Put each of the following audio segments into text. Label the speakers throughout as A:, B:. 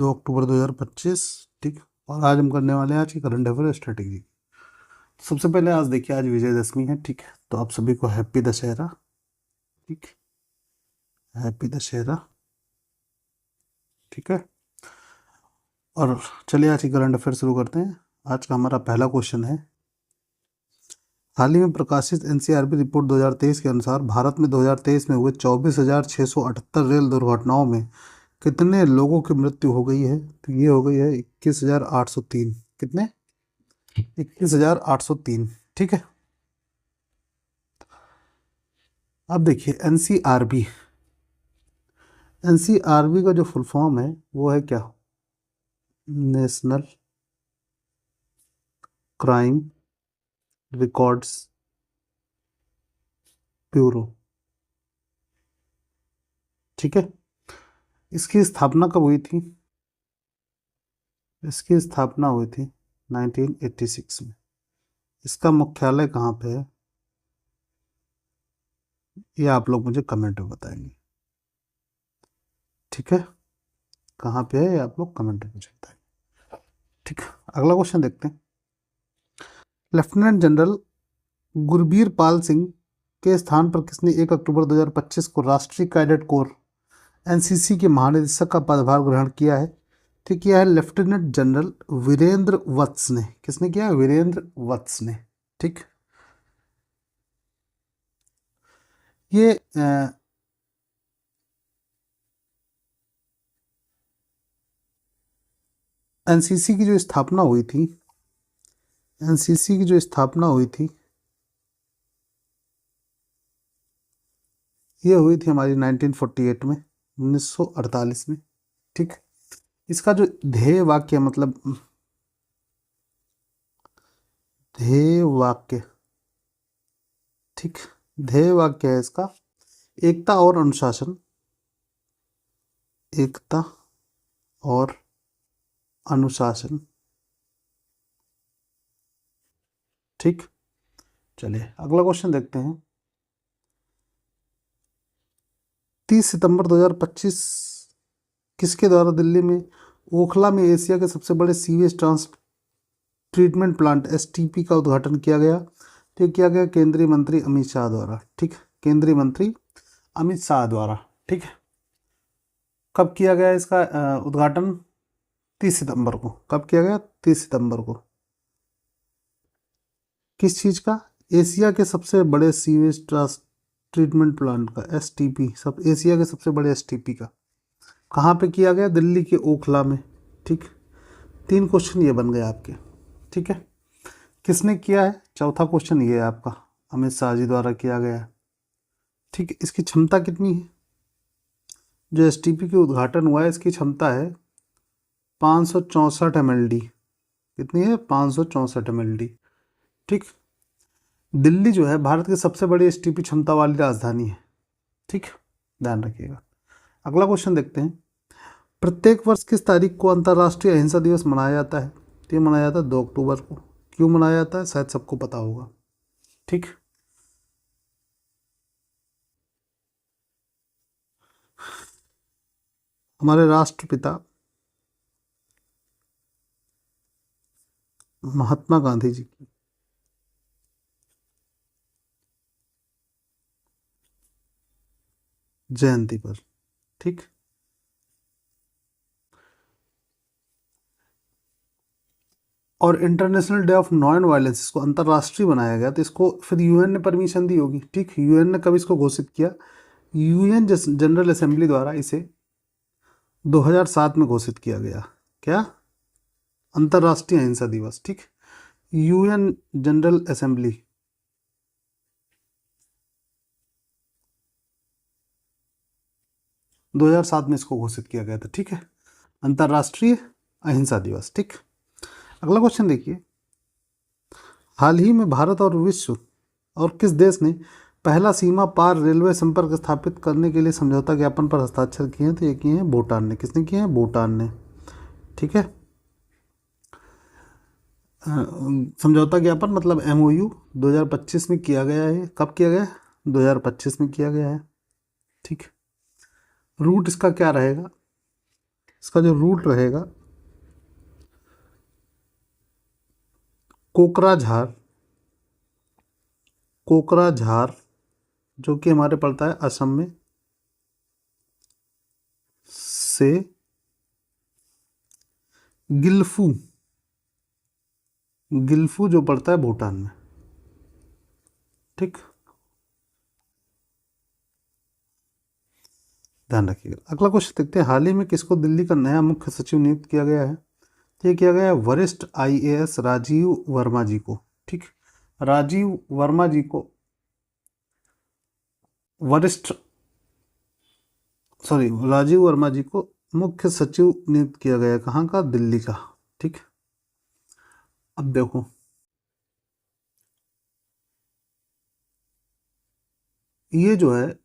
A: 2 अक्टूबर 2025। ठीक। और आज हम करने वाले हैं आज की करंट अफेयर स्ट्रेटेजी। सबसे पहले आज देखिए, आज विजयदशमी है। ठीक है, तो आप सभी को हैप्पी दशहरा। ठीक, हैप्पी दशहरा। ठीक है, और चलिए आज की करंट अफेयर शुरू करते हैं। आज का हमारा पहला क्वेश्चन है, हाल ही में प्रकाशित एनसीआरबी रिपोर्ट 2023 के अनुसार भारत में 2023 में हुए 24,678 रेल दुर्घटनाओं में कितने लोगों की मृत्यु हो गई है? तो ये हो गई है 21,803। कितने? 21,803। ठीक है, अब देखिए एनसीआरबी। एनसीआरबी का जो फुल फॉर्म है वो है क्या? National crime records bureau. ठीक है, इसकी स्थापना कब हुई थी? इसकी स्थापना हुई थी 1986 में। इसका मुख्यालय कहाँ पे है ये आप लोग मुझे कमेंट में बताएंगे। ठीक है, कहाँ पे है ये आप लोग कमेंट में मुझे बताएंगे। ठीक है, अगला क्वेश्चन देखते हैं। लेफ्टिनेंट जनरल गुरबीर पाल सिंह के स्थान पर किसने 1 अक्टूबर 2025 को राष्ट्रीय कैडेट कोर एनसीसी के महानिदेशक का पदभार ग्रहण किया है? तो किया है लेफ्टिनेंट जनरल वीरेंद्र वत्स ने। किसने किया? वीरेंद्र वत्स ने। ठीक, ये एनसीसी की जो स्थापना हुई थी, एनसीसी की जो स्थापना हुई थी ये हुई थी हमारी 1948 में, 1948 में। ठीक, इसका जो ध्येय वाक्य मतलब ध्येय वाक्य, ठीक, ध्येय वाक्य है इसका एकता और अनुशासन। एकता और अनुशासन। ठीक, चलिए अगला क्वेश्चन देखते हैं। 30 सितंबर 2025 किसके द्वारा दिल्ली में ओखला में एशिया के सबसे बड़े sewage trans treatment plant STP का उद्घाटन किया गया? तो किया गया केंद्रीय मंत्री अमित शाह द्वारा। ठीक, केंद्रीय मंत्री अमित शाह द्वारा। ठीक है, कब किया गया इसका उद्घाटन? 30 सितंबर को। कब किया गया? 30 सितंबर को। किस चीज़ का? एशिया के सबसे बड़े सीवेज ट्रीटमेंट प्लांट का, एसटीपी, सब एशिया के सबसे बड़े एसटीपी का। कहाँ पे किया गया? दिल्ली के ओखला में। ठीक, 3 क्वेश्चन ये बन गए आपके। ठीक है, किसने किया है? चौथा क्वेश्चन ये है आपका, अमित शाह जी द्वारा किया गया है। ठीक, इसकी क्षमता कितनी है? जो एसटीपी के उद्घाटन हुआ है इसकी क्षमता है 564 mld। कितनी है? 564 mld। ठीक, दिल्ली जो है भारत की सबसे बड़ी एसटीपी क्षमता वाली राजधानी है। ठीक, ध्यान रखिएगा। अगला क्वेश्चन देखते हैं। प्रत्येक वर्ष किस तारीख को अंतर्राष्ट्रीय अहिंसा दिवस मनाया जाता है? तो ये मनाया जाता है 2 अक्टूबर को। क्यों मनाया जाता है शायद सबको पता होगा। ठीक, हमारे राष्ट्रपिता महात्मा गांधी जी की जयंती पर। ठीक, और international day of non violence, इसको अंतर्राष्ट्रीय बनाया गया तो इसको फिर यूएन ने परमिशन दी होगी। ठीक, यूएन ने कब इसको घोषित किया? यूएन जनरल असेंबली द्वारा इसे 2007 में घोषित किया गया। क्या? अंतर्राष्ट्रीय अहिंसा दिवस। ठीक, यूएन जनरल असेंबली 2007 में इसको घोषित किया गया था। ठीक है, अंतर्राष्ट्रीय अहिंसा दिवस। ठीक, अगला क्वेश्चन देखिए। हाल ही में भारत और विश्व और किस देश ने पहला सीमा पार रेलवे संपर्क स्थापित करने के लिए समझौता ज्ञापन पर हस्ताक्षर किए हैं? तो ये किए हैं भूटान ने। किसने किए हैं? भूटान ने। ठीक है, समझौता ज्ञापन मतलब एमओयू 2025 में किया गया है। कब किया गया? 2025 में किया गया है। ठीक, रूट इसका क्या रहेगा? इसका जो रूट रहेगा कोकराझार, कोकराझार जो कि हमारे पड़ता है असम में, से गिल्फू, गिल्फू जो पड़ता है भूटान में। ठीक, ध्यान रखिएगा। अगला क्वेश्चन देखते हैं, हाल ही में किसको दिल्ली का नया मुख्य सचिव नियुक्त किया गया है? ये किया गया है वरिष्ठ आईएएस राजीव वर्मा जी को। ठीक, राजीव वर्मा जी को वरिष्ठ राजीव वर्मा जी को मुख्य सचिव नियुक्त किया गया है। कहाँ का? दिल्ली का। ठीक, अब देखो ये जो है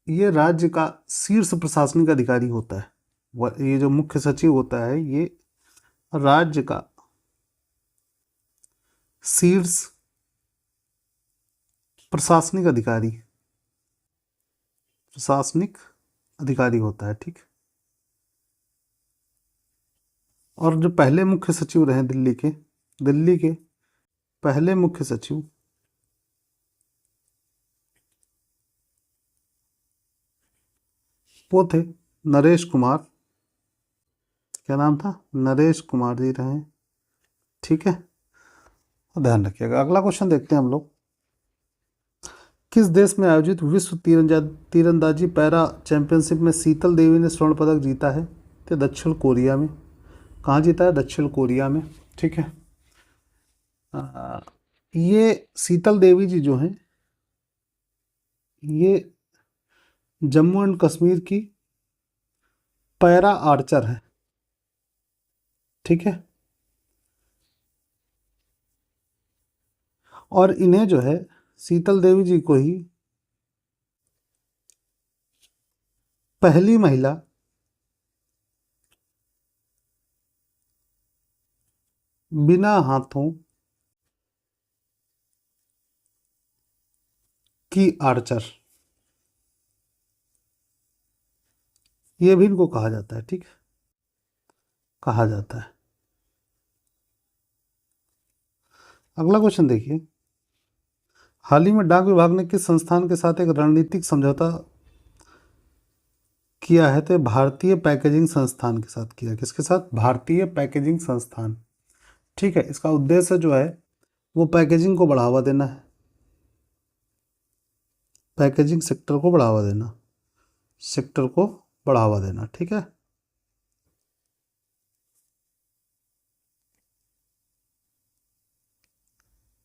A: ये राज्य का शीर्ष प्रशासनिक अधिकारी होता है। ये जो मुख्य सचिव होता है ये राज्य का शीर्ष प्रशासनिक अधिकारी, प्रशासनिक अधिकारी होता है। ठीक, और जो पहले मुख्य सचिव रहे दिल्ली के पहले मुख्य सचिव वो थे नरेश कुमार। क्या नाम था? नरेश कुमार जी रहे। ठीक है, ध्यान रखिएगा। अगला क्वेश्चन देखते हैं हम लोग, किस देश में आयोजित विश्व तीरंदाजी पैरा चैंपियनशिप में शीतल देवी ने स्वर्ण पदक जीता है? तो दक्षिण कोरिया में। कहाँ जीता है? दक्षिण कोरिया में। ठीक है, ये शीतल देवी जी जो हैं ये जम्मू एंड कश्मीर की पैरा आर्चर है। ठीक है, और इन्हें जो है शीतल देवी जी को ही पहली महिला बिना हाथों की आर्चर, ये भी इनको कहा जाता है। ठीक, कहा जाता है। अगला क्वेश्चन देखिए, हाल ही में डाक विभाग ने किस संस्थान के साथ एक रणनीतिक समझौता किया है? तो भारतीय पैकेजिंग संस्थान के साथ किया। किसके साथ? भारतीय पैकेजिंग संस्थान। ठीक है, इसका उद्देश्य जो है वो पैकेजिंग को बढ़ावा देना है, पैकेजिंग सेक्टर को बढ़ावा देना, सेक्टर को बढ़ावा देना। ठीक है,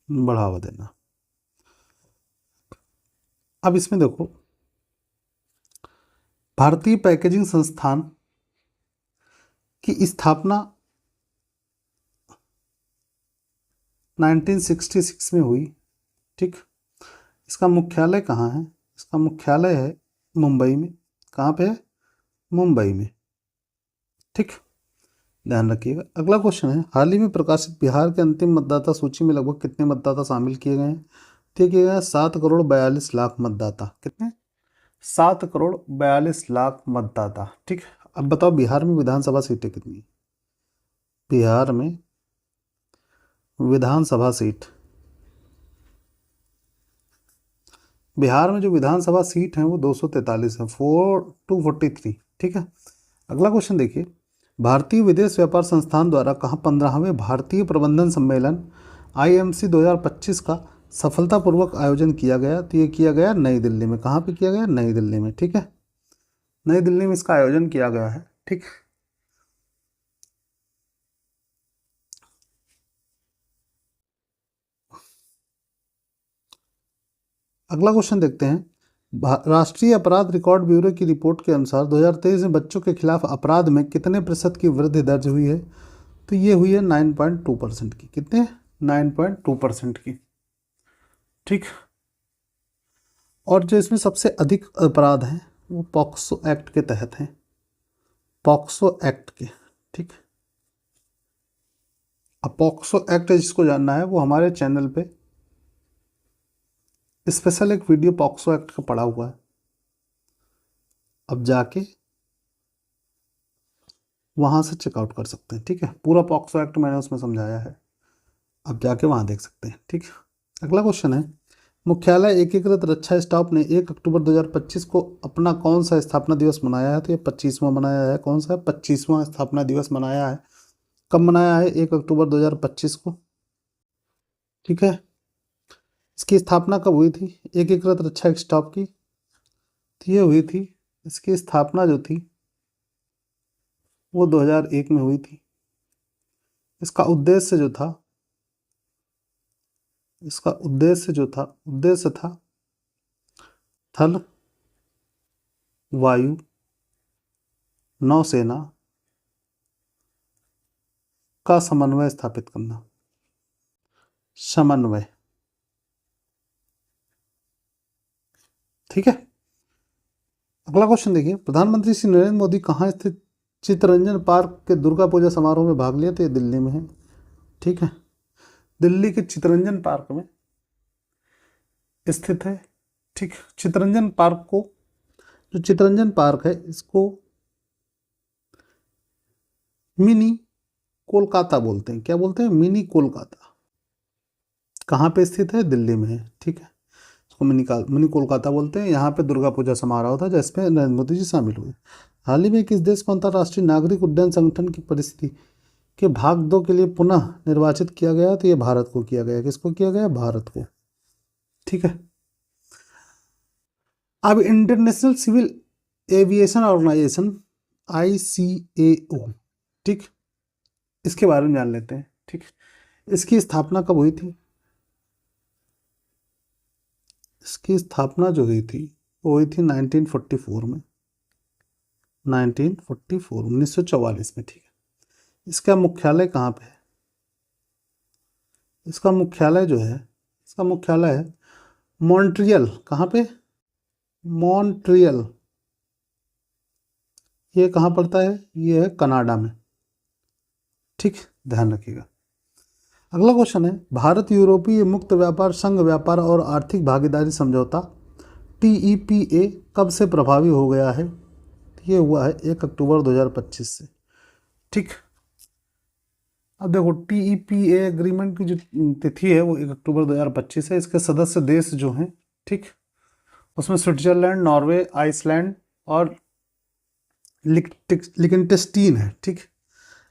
A: बढ़ावा देना। अब इसमें देखो, भारतीय पैकेजिंग संस्थान की स्थापना 1966 में हुई। ठीक, इसका मुख्यालय कहाँ है? इसका मुख्यालय है मुंबई में। कहाँ पे है? मुंबई में। ठीक, ध्यान रखिएगा। अगला क्वेश्चन है, हाल ही में प्रकाशित बिहार के अंतिम मतदाता सूची में लगभग कितने मतदाता शामिल किए गए हैं? ठीक है, 7 करोड़ 42 लाख मतदाता। कितने? 7 करोड़ 42 लाख मतदाता। ठीक, अब बताओ बिहार में विधानसभा सीटें कितनी? बिहार में विधानसभा सीट, बिहार में जो विधानसभा सीट हैं वो 243 है, 243। ठीक है, अगला क्वेश्चन देखिए, भारतीय विदेश व्यापार संस्थान द्वारा कहाँ 15वें भारतीय प्रबंधन सम्मेलन IMC 2025 का सफलतापूर्वक आयोजन किया गया? तो ये किया गया नई दिल्ली में। कहाँ पे किया गया? नई दिल्ली में। ठीक है, नई दिल्ली में इसका आयोजन किया गया है। ठीक, अगला क्वेश्चन देखते हैं, राष्ट्रीय अपराध रिकॉर्ड ब्यूरो की रिपोर्ट के अनुसार 2023 में बच्चों के खिलाफ अपराध में कितने प्रतिशत की वृद्धि दर्ज हुई है? तो ये हुई है 9.2% की। कितने? 9.2% की। ठीक, और जो इसमें सबसे अधिक अपराध हैं वो पॉक्सो एक्ट के तहत हैं, पॉक्सो एक्ट के। ठीक, अब पॉक्सो एक्ट जिसको जानना है वो हमारे चैनल पे स्पेशल एक वीडियो पॉक्सो एक्ट का पड़ा हुआ है, अब जाके वहाँ से चेकआउट कर सकते हैं। ठीक है, पूरा पॉक्सो एक्ट मैंने उसमें समझाया है, अब जाके वहाँ देख सकते हैं। ठीक है, अगला क्वेश्चन है, मुख्यालय एकीकृत रक्षा स्टाफ ने 1 अक्टूबर 2025 को अपना कौन सा स्थापना दिवस मनाया है? तो ये 25वां मनाया है। कौन सा है? 25वां स्थापना दिवस मनाया है। कब मनाया है? 1 अक्टूबर 2025 को। ठीक है, इसकी स्थापना कब हुई थी एकीकृत रक्षा स्टाफ की? तो ये हुई थी, इसकी स्थापना जो थी वो 2001 में हुई थी। इसका उद्देश्य जो था, उद्देश्य था थल, वायु, नौसेना का समन्वय स्थापित करना। समन्वय। ठीक है, अगला क्वेश्चन देखिए, प्रधानमंत्री श्री नरेंद्र मोदी कहाँ स्थित चित्तरंजन पार्क के दुर्गा पूजा समारोह में भाग लिया? तो ये दिल्ली में है। ठीक है, दिल्ली के चित्तरंजन पार्क में स्थित है। ठीक, चित्तरंजन पार्क को, जो चित्तरंजन पार्क है इसको मिनी कोलकाता बोलते हैं। क्या बोलते हैं? मिनी कोलकाता। कहाँ पे स्थित है? दिल्ली में है। ठीक है, इसको मिनी कोलकाता बोलते हैं। यहाँ पे दुर्गा पूजा समारोह था जिसमें नरेंद्र मोदी जी शामिल हुए। हाल ही में किस देश को अंतर्राष्ट्रीय नागरिक उड्डयन संगठन की परिस्थिति के भाग 2 के लिए पुनः निर्वाचित किया गया? तो ये भारत को किया गया। किसको किया गया? भारत को। ठीक है, अब international civil aviation organisation ICAO, ठीक, इसके बारे में जान लेते हैं। ठीक, इसकी स्थापना कब हुई थी? इसकी स्थापना जो हुई थी वो हुई थी 1944 में। 1944 में। ठीक है, इसका मुख्यालय कहाँ पे है? इसका मुख्यालय जो है, इसका मुख्यालय है मॉन्ट्रियल। कहाँ पे? मॉन्ट्रियल। ये कहाँ पड़ता है? ये है कनाडा में। ठीक, ध्यान रखिएगा। अगला क्वेश्चन है, भारत यूरोपीय मुक्त व्यापार संघ व्यापार और आर्थिक भागीदारी समझौता TEPA कब से प्रभावी हो गया है? ये हुआ है 1 अक्टूबर 2025 से। ठीक, अब देखो TEPA एग्रीमेंट की जो तिथि है वो 1 अक्टूबर 2025 है। इसके सदस्य देश जो हैं, ठीक, उसमें स्विट्जरलैंड, नॉर्वे, आइसलैंड और लिechtenstein है। ठीक,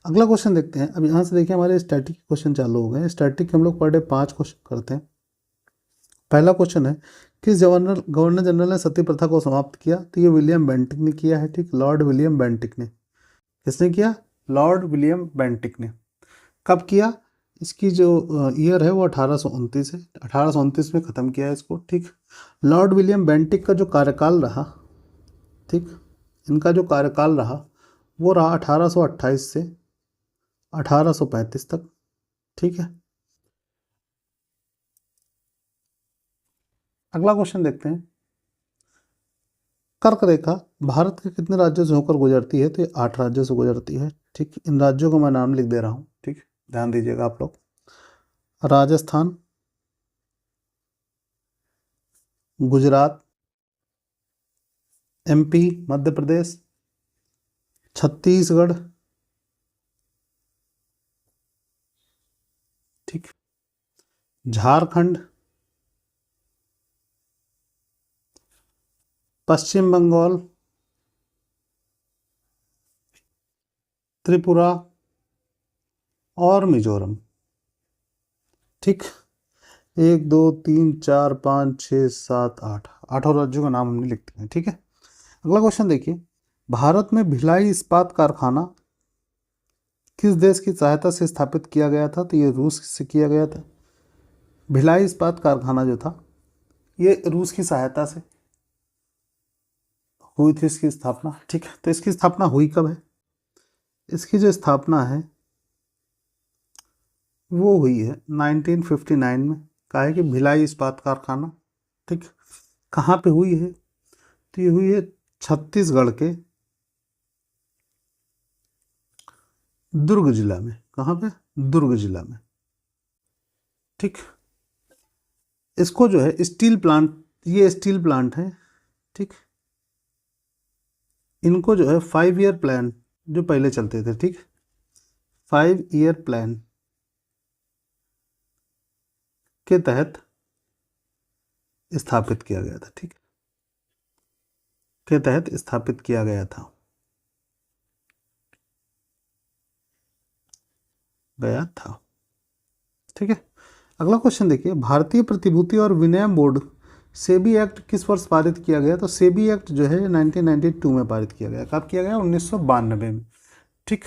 A: अगला क्वेश्चन देखते हैं। अब यहाँ से देखिए हमारे स्टैटिक क्वेश्चन चालू हो गए हैं। स्टैटिक हम लोग पर डे 5 क्वेश्चन करते हैं। पहला क्वेश्चन है, किस गवर्नर जनरल ने सती प्रथा को समाप्त किया? तो ये विलियम बेंटिक ने किया है। ठीक, लॉर्ड विलियम बेंटिक ने। किसने किया? लॉर्ड विलियम बेंटिक ने। कब किया? इसकी जो ईयर है वो 1829 है। 1829 में ख़त्म किया है इसको। ठीक, लॉर्ड विलियम बेंटिक का जो कार्यकाल रहा, ठीक, इनका जो कार्यकाल रहा वो रहा 1828 से 1835 तक। ठीक है, अगला क्वेश्चन देखते हैं। कर्क रेखा भारत के कितने राज्यों से होकर गुजरती है? तो ये 8 राज्यों से गुजरती है। ठीक, इन राज्यों को मैं नाम लिख दे रहा हूँ। ठीक, ध्यान दीजिएगा आप लोग। राजस्थान, गुजरात, MP मध्य प्रदेश, छत्तीसगढ़, ठीक, झारखंड, पश्चिम बंगाल, त्रिपुरा और मिजोरम। ठीक, 1 2 3 4 5 6 7 8 आठों राज्यों का नाम हमने लिख दिया है। ठीक है, अगला क्वेश्चन देखिए, भारत में भिलाई इस्पात कारखाना किस देश की सहायता से स्थापित किया गया था? तो ये रूस से किया गया था। भिलाई इस्पात कारखाना जो था ये रूस की सहायता से हुई थी इसकी स्थापना। ठीक है, तो इसकी स्थापना हुई कब है? इसकी जो स्थापना है वो हुई है 1959 में। कहा है कि भिलाई इस्पात कारखाना, ठीक, कहाँ पे हुई है? तो ये हुई है छत्तीसगढ़ के दुर्ग जिला में। कहाँ पे? दुर्ग जिला में। ठीक, इसको जो है स्टील प्लांट, ये स्टील प्लांट है। ठीक, इनको जो है 5 ईयर प्लान जो पहले चलते थे, ठीक। 5 ईयर प्लान के तहत स्थापित किया गया था, ठीक, के तहत स्थापित किया गया था, ठीक है। अगला क्वेश्चन देखिए, भारतीय प्रतिभूति और विनिमय बोर्ड सेबी एक्ट किस वर्ष पारित किया गया? तो सेबी एक्ट जो है 1992 में पारित किया गया। कब किया गया? 1992 में, ठीक।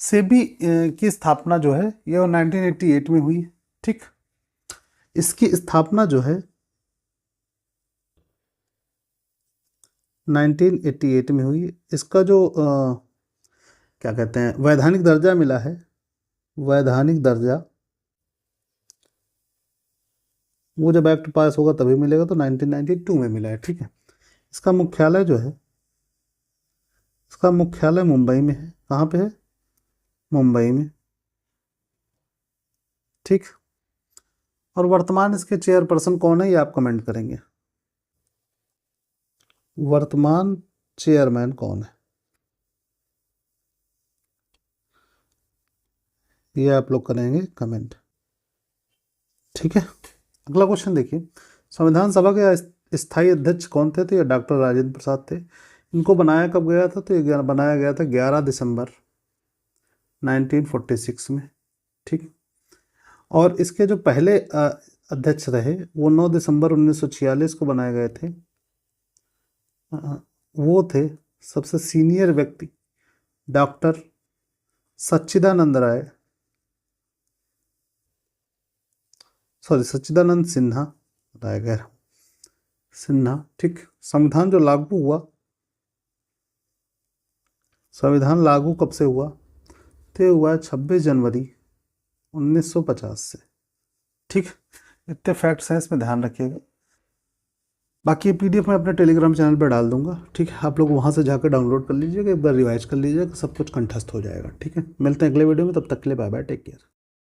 A: सेबी की स्थापना जो है ये 1988 में हुई, ठीक। इसकी स्थापना जो है 1988 में हुई। इसका जो क्या कहते हैं, वैधानिक दर्जा मिला है, वैधानिक दर्जा वो जब एक्ट पास होगा तभी मिलेगा, तो 1992 में मिला है, ठीक है। इसका मुख्यालय जो है, इसका मुख्यालय मुंबई में है। कहाँ पे है? मुंबई में, ठीक। और वर्तमान इसके चेयरपर्सन कौन है, ये आप कमेंट करेंगे। वर्तमान चेयरमैन कौन है, ये आप लोग करेंगे कमेंट, ठीक है। अगला क्वेश्चन देखिए, संविधान सभा के स्थायी अध्यक्ष कौन थे? तो ये डॉक्टर राजेंद्र प्रसाद थे। इनको बनाया कब गया था? तो ये बनाया गया था 11 दिसंबर 1946 में, ठीक। और इसके जो पहले अध्यक्ष रहे वो 9 दिसंबर 1946 को बनाए गए थे। वो थे सबसे सीनियर व्यक्ति डॉक्टर सच्चिदानंद राय, सॉरी सच्चिदानंद सिन्हा, राय गैर सिन्हा, ठीक। संविधान जो लागू हुआ, संविधान लागू कब से हुआ? तो ये हुआ 26 जनवरी 1950 से, ठीक। इतने फैक्ट्स हैं, इसमें ध्यान रखिएगा। बाकी ये पीडीएफ मैं अपने टेलीग्राम चैनल पर डाल दूंगा, ठीक है। आप लोग वहाँ से जाकर डाउनलोड कर लीजिएगा, एक बार रिवाइज कर लीजिएगा, सब कुछ कंठस्थ हो जाएगा, ठीक है। मिलते हैं अगले वीडियो में, तब तक के लिए बाय बाय, टेक केयर।